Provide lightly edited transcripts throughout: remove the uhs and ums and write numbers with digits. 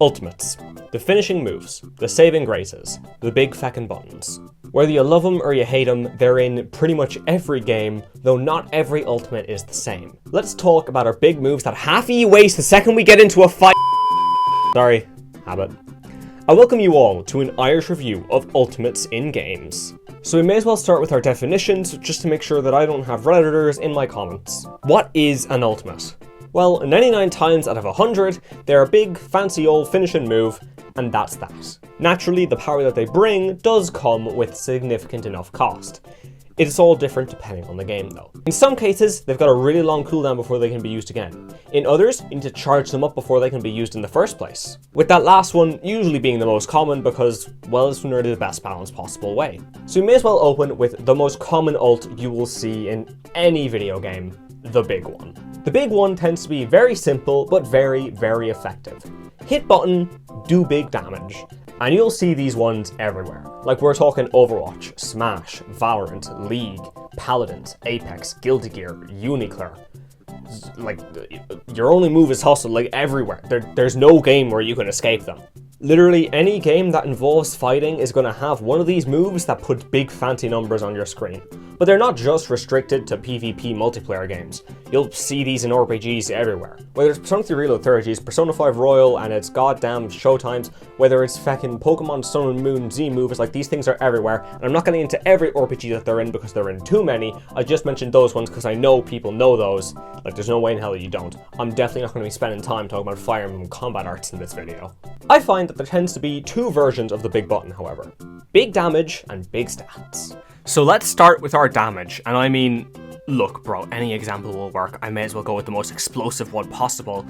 Ultimates. The finishing moves, the saving graces, the big feckin' buttons. Whether you love them or you hate them, they're in pretty much every game, though not every ultimate is the same. Let's talk about our big moves that half of you waste the second we get into a fight. Sorry, habit. I welcome you all to an Irish review of ultimates in games. So we may as well start with our definitions, just to make sure that I don't have redditors in my comments. What is an ultimate? Well, 99 times out of 100, they're a big, fancy old finishing move, and that's that. Naturally, the power that they bring does come with significant enough cost. It is all different depending on the game though. In some cases, they've got a really long cooldown before they can be used again. In others, you need to charge them up before they can be used in the first place. With that last one usually being the most common because, well, it's nearly the best balanced possible way. So we may as well open with the most common ult you will see in any video game, the big one. The big one tends to be very simple, but very, very effective. Hit button, do big damage. And you'll see these ones everywhere. Like we're talking Overwatch, Smash, Valorant, League, Paladins, Apex, Guilty Gear, Uniclear. Like, your only move is hustle, like everywhere. There's no game where you can escape them. Literally any game that involves fighting is going to have one of these moves that put big fancy numbers on your screen. But they're not just restricted to PvP multiplayer games. You'll see these in RPGs everywhere. Whether it's Persona 3 Reload 30s, Persona 5 Royal and its goddamn showtimes, whether it's feckin' Pokemon Sun and Moon Z moves, like these things are everywhere. And I'm not getting into every RPG that they're in because they're in too many. I just mentioned those ones because I know people know those. Like there's no way in hell that you don't. I'm definitely not going to be spending time talking about Fire Emblem combat arts in this video. I find that there tends to be two versions of the big button, however. Big damage and big stats. So let's start with our damage, and I mean, look bro, any example will work. I may as well go with the most explosive one possible.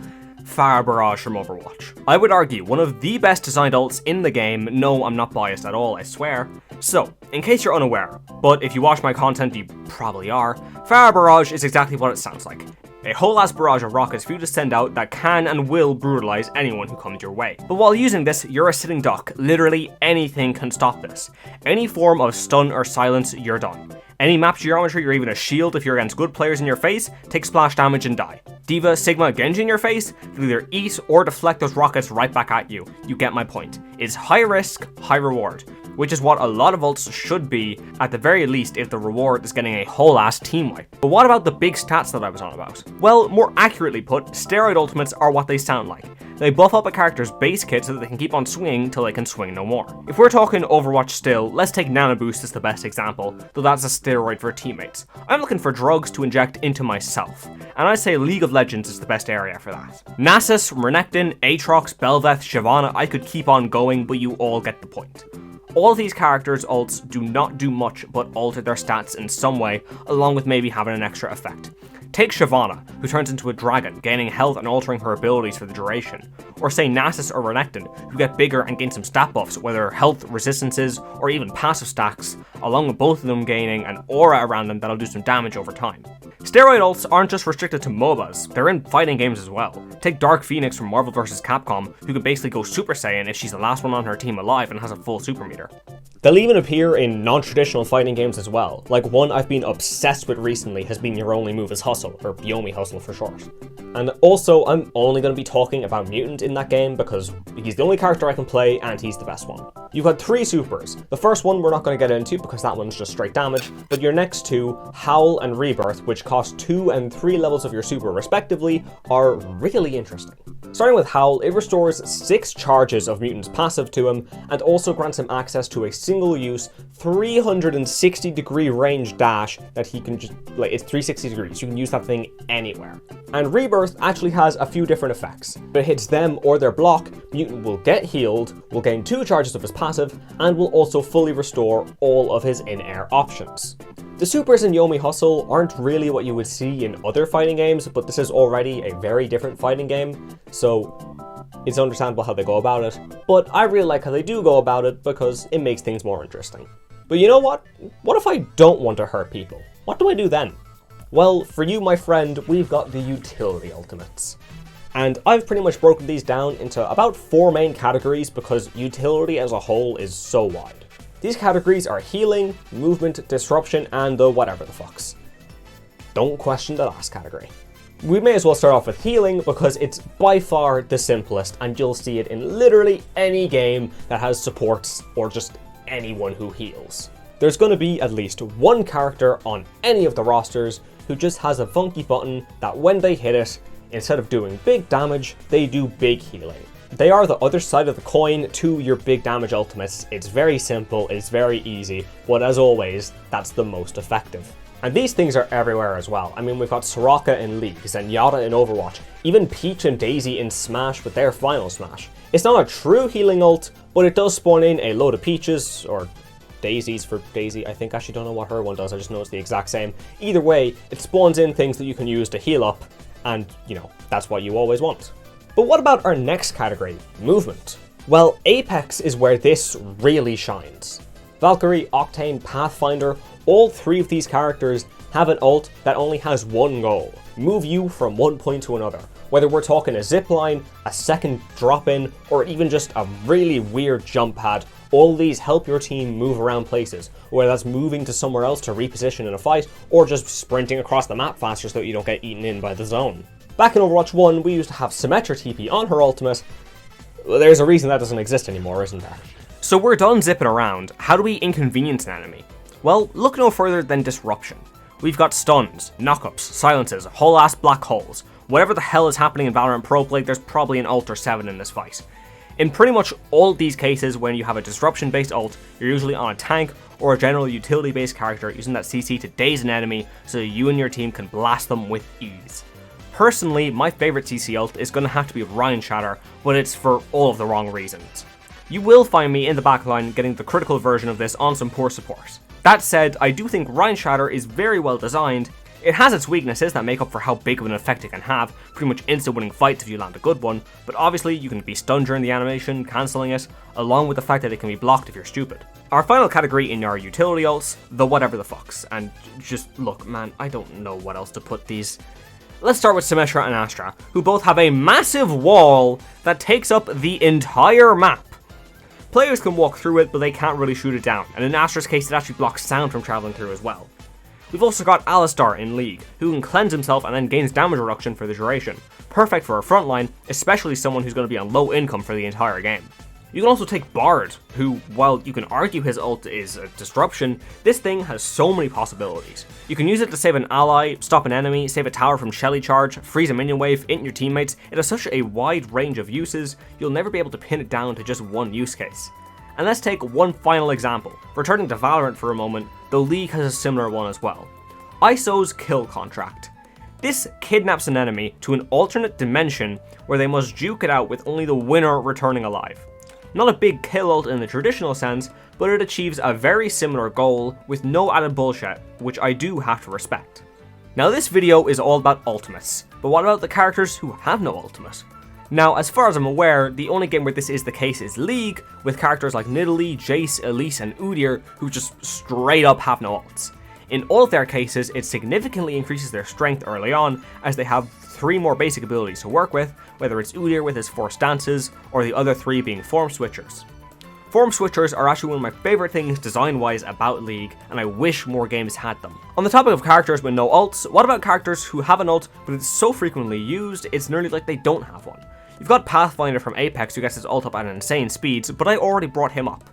Fire Barrage from Overwatch. I would argue one of the best designed ults in the game. No, I'm not biased at all, I swear. So, in case you're unaware, but if you watch my content, you probably are, Fire Barrage is exactly what it sounds like. A whole ass barrage of rockets for you to send out that can and will brutalize anyone who comes your way. But while using this, you're a sitting duck. Literally anything can stop this. Any form of stun or silence, you're done. Any map geometry or even a shield if you're against good players in your face, take splash damage and die. Diva, Sigma, Genji in your face, they'll either eat or deflect those rockets right back at you. You get my point. It's high risk, high reward, which is what a lot of ults should be, at the very least if the reward is getting a whole ass team wipe. But what about the big stats that I was on about? Well, more accurately put, steroid ultimates are what they sound like. They buff up a character's base kit so that they can keep on swinging till they can swing no more. If we're talking Overwatch still, let's take Nano Boost as the best example, though that's a steroid for teammates. I'm looking for drugs to inject into myself, and I'd say League of Legends is the best area for that. Nasus, Renekton, Aatrox, Bel'Veth, Shyvana, I could keep on going, but you all get the point. All of these characters' ults do not do much but alter their stats in some way, along with maybe having an extra effect. Take Shyvana, who turns into a dragon, gaining health and altering her abilities for the duration. Or say Nasus or Renekton, who get bigger and gain some stat buffs, whether health, resistances, or even passive stacks, along with both of them gaining an aura around them that'll do some damage over time. Steroid ults aren't just restricted to MOBAs, they're in fighting games as well. Take Dark Phoenix from Marvel vs. Capcom, who can basically go Super Saiyan if she's the last one on her team alive and has a full super meter. They'll even appear in non-traditional fighting games as well. Like one I've been obsessed with recently has been Your Only Move is Hustle, or Yomi Hustle for short. And also, I'm only going to be talking about Mutant in that game because he's the only character I can play and he's the best one. You've got three supers. The first one we're not going to get into because that one's just straight damage, but your next two, Howl and Rebirth, which cost 2 and 3 levels of your super respectively, are really interesting. Starting with Howl, it restores 6 charges of Mutant's passive to him, and also grants him access to a single-use 360 degree range dash that he can just, like, it's 360 degrees, you can use that thing anywhere. And Rebirth actually has a few different effects. If it hits them or their block, Mutant will get healed, will gain 2 charges of his passive, and will also fully restore all of his in-air options. The supers in Yomi Hustle aren't really what you would see in other fighting games, but this is already a very different fighting game, so it's understandable how they go about it. But I really like how they do go about it because it makes things more interesting. But you know what? What if I don't want to hurt people? What do I do then? Well, for you, my friend, we've got the utility ultimates. And I've pretty much broken these down into about 4 main categories because utility as a whole is so wide. These categories are healing, movement, disruption, and the whatever the fucks. Don't question the last category. We may as well start off with healing because it's by far the simplest and you'll see it in literally any game that has supports or just anyone who heals. There's going to be at least one character on any of the rosters who just has a funky button that when they hit it, instead of doing big damage, they do big healing. They are the other side of the coin to your big damage ultimates. It's very simple, it's very easy, but as always, that's the most effective. And these things are everywhere as well. I mean, we've got Soraka in League, Zenyatta in Overwatch, even Peach and Daisy in Smash with their final Smash. It's not a true healing ult, but it does spawn in a load of Peaches, or Daisies for Daisy. I think I actually don't know what her one does, I just know it's the exact same. Either way, it spawns in things that you can use to heal up, and, you know, that's what you always want. But what about our next category, movement? Well, Apex is where this really shines. Valkyrie, Octane, Pathfinder, all three of these characters have an ult that only has one goal, move you from one point to another. Whether we're talking a zipline, a second drop-in, or even just a really weird jump pad, all these help your team move around places, whether that's moving to somewhere else to reposition in a fight, or just sprinting across the map faster so that you don't get eaten in by the zone. Back in Overwatch 1, we used to have Symmetra TP on her ultimate. Well, there's a reason that doesn't exist anymore, isn't there? So we're done zipping around. How do we inconvenience an enemy? Well, look no further than Disruption. We've got stuns, knockups, silences, whole ass black holes. Whatever the hell is happening in Valorant Pro Play, there's probably an ult or 7 in this fight. In pretty much all these cases, when you have a disruption based ult, you're usually on a tank or a general utility based character using that CC to daze an enemy so you and your team can blast them with ease. Personally, my favorite CC ult is going to have to be Ryan Shatter, but it's for all of the wrong reasons. You will find me in the backline getting the critical version of this on some poor support. That said, I do think Ryan Shatter is very well designed. It has its weaknesses that make up for how big of an effect it can have, pretty much instant winning fights if you land a good one, but obviously you can be stunned during the animation, cancelling it, along with the fact that it can be blocked if you're stupid. Our final category in our utility ults, the whatever the fucks, and just look man, I don't know what else to put these. Let's start with Symmetra and Astra, who both have a massive wall that takes up the entire map. Players can walk through it, but they can't really shoot it down, and in Astra's case it actually blocks sound from travelling through as well. We've also got Alistar in League, who can cleanse himself and then gains damage reduction for the duration. Perfect for a frontline, especially someone who's going to be on low income for the entire game. You can also take Bard, who, while you can argue his ult is a disruption, this thing has so many possibilities. You can use it to save an ally, stop an enemy, save a tower from Shelly charge, freeze a minion wave, int your teammates. It has such a wide range of uses, you'll never be able to pin it down to just one use case. And let's take one final example. Returning to Valorant for a moment, though League has a similar one as well. ISO's Kill Contract. This kidnaps an enemy to an alternate dimension where they must duke it out with only the winner returning alive. Not a big kill ult in the traditional sense, but it achieves a very similar goal with no added bullshit, which I do have to respect. Now this video is all about ultimates, but what about the characters who have no ultimate? Now, as far as I'm aware, the only game where this is the case is League, with characters like Nidalee, Jace, Elise, and Udyr, who just straight up have no ults. In all of their cases, it significantly increases their strength early on, as they have 3 more basic abilities to work with, whether it's Udyr with his 4 stances, or the other 3 being form switchers. Form switchers are actually one of my favourite things design-wise about League, and I wish more games had them. On the topic of characters with no ults, what about characters who have an ult, but it's so frequently used, it's nearly like they don't have one? You've got Pathfinder from Apex who gets his ult up at insane speeds, but I already brought him up.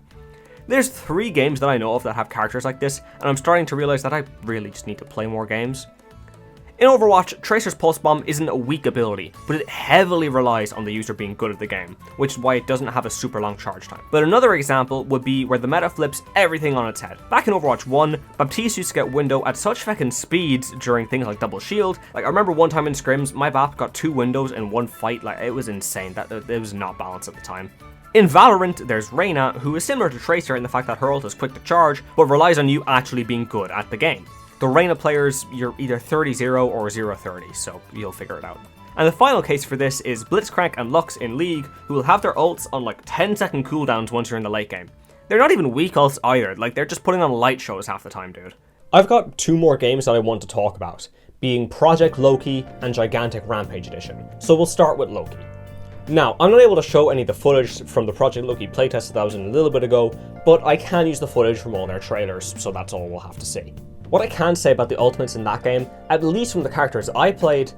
There's 3 games that I know of that have characters like this, and I'm starting to realize that I really just need to play more games. In Overwatch, Tracer's Pulse Bomb isn't a weak ability, but it heavily relies on the user being good at the game, which is why it doesn't have a super long charge time. But another example would be where the meta flips everything on its head. Back in Overwatch 1, Baptiste used to get window at such feckin' speeds during things like double shield. Like, I remember one time in scrims, my Bap got 2 windows in one fight. Like, it was insane. It was not balanced at the time. In Valorant, there's Reyna, who is similar to Tracer in the fact that her ult is quick to charge, but relies on you actually being good at the game. The Reyna players, you're either 30-0 or 0-30, so you'll figure it out. And the final case for this is Blitzcrank and Lux in League, who will have their ults on like 10-second cooldowns once you're in the late game. They're not even weak ults either, like they're just putting on light shows half the time, dude. I've got 2 more games that I want to talk about, being Project Loki and Gigantic Rampage Edition, so we'll start with Loki. Now, I'm not able to show any of the footage from the Project Loki playtest that I was in a little bit ago, but I can use the footage from all their trailers, so that's all we'll have to see. What I can say about the ultimates in that game, at least from the characters I played,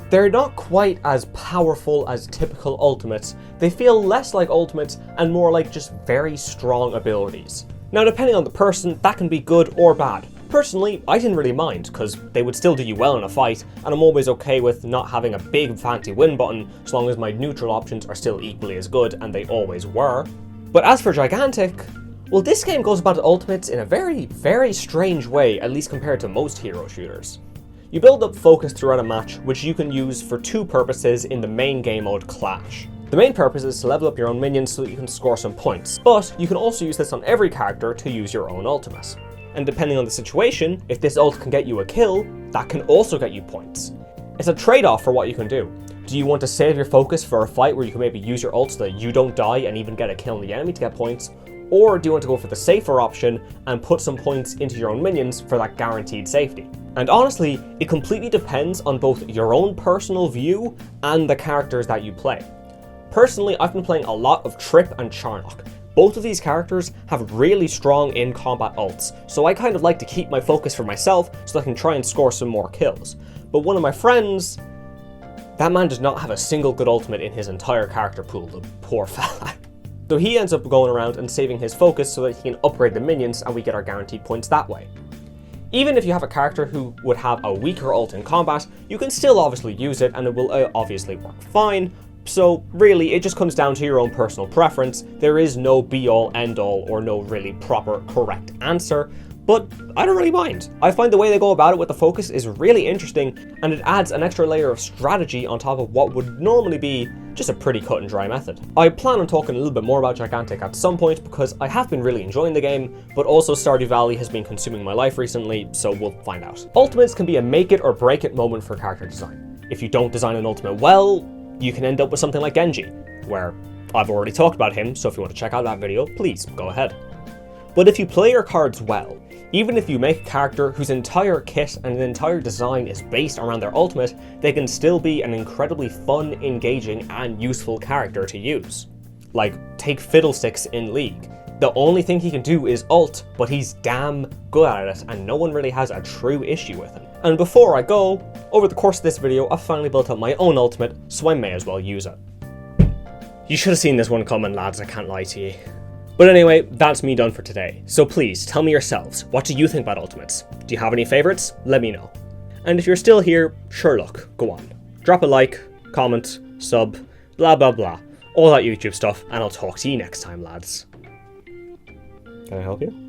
They're not quite as powerful as typical ultimates. They feel less like ultimates and more like just very strong abilities. Now, depending on the person, that can be good or bad. Personally, I didn't really mind, because they would still do you well in a fight, and I'm always okay with not having a big fancy win button, as long as my neutral options are still equally as good, and they always were. But as for Gigantic, well, this game goes about ultimates in a very, very strange way, at least compared to most hero shooters. You build up focus throughout a match, which you can use for two purposes in the main game mode Clash. The main purpose is to level up your own minions so that you can score some points, but you can also use this on every character to use your own ultimate. And depending on the situation, if this ult can get you a kill, that can also get you points. It's a trade-off for what you can do. Do you want to save your focus for a fight where you can maybe use your ult so that you don't die and even get a kill on the enemy to get points? Or do you want to go for the safer option and put some points into your own minions for that guaranteed safety? And honestly, it completely depends on both your own personal view and the characters that you play. Personally, I've been playing a lot of Trip and Charnock. Both of these characters have really strong in-combat ults, so I kind of like to keep my focus for myself so I can try and score some more kills. But one of my friends, that man does not have a single good ultimate in his entire character pool, the poor fella. So he ends up going around and saving his focus so that he can upgrade the minions and we get our guaranteed points that way. Even if you have a character who would have a weaker ult in combat, you can still obviously use it and it will obviously work fine. So really, it just comes down to your own personal preference. There is no be-all, end-all, or no really proper correct answer, but I don't really mind. I find the way they go about it with the focus is really interesting, and it adds an extra layer of strategy on top of what would normally be just a pretty cut and dry method. I plan on talking a little bit more about Gigantic at some point because I have been really enjoying the game, but also Stardew Valley has been consuming my life recently, so we'll find out. Ultimates can be a make it or break it moment for character design. If you don't design an ultimate well, you can end up with something like Genji, where I've already talked about him, so if you want to check out that video, please go ahead. But if you play your cards well, even if you make a character whose entire kit and entire design is based around their ultimate, they can still be an incredibly fun, engaging, and useful character to use. Like, take Fiddlesticks in League. The only thing he can do is ult, but he's damn good at it, and no one really has a true issue with him. And before I go, over the course of this video, I've finally built up my own ultimate, so I may as well use it. You should have seen this one coming, lads, I can't lie to you. But anyway, that's me done for today. So please, tell me yourselves, what do you think about ultimates? Do you have any favourites? Let me know. And if you're still here, sure look, go on. Drop a like, comment, sub, blah blah blah. All that YouTube stuff, and I'll talk to you next time, lads. Can I help you?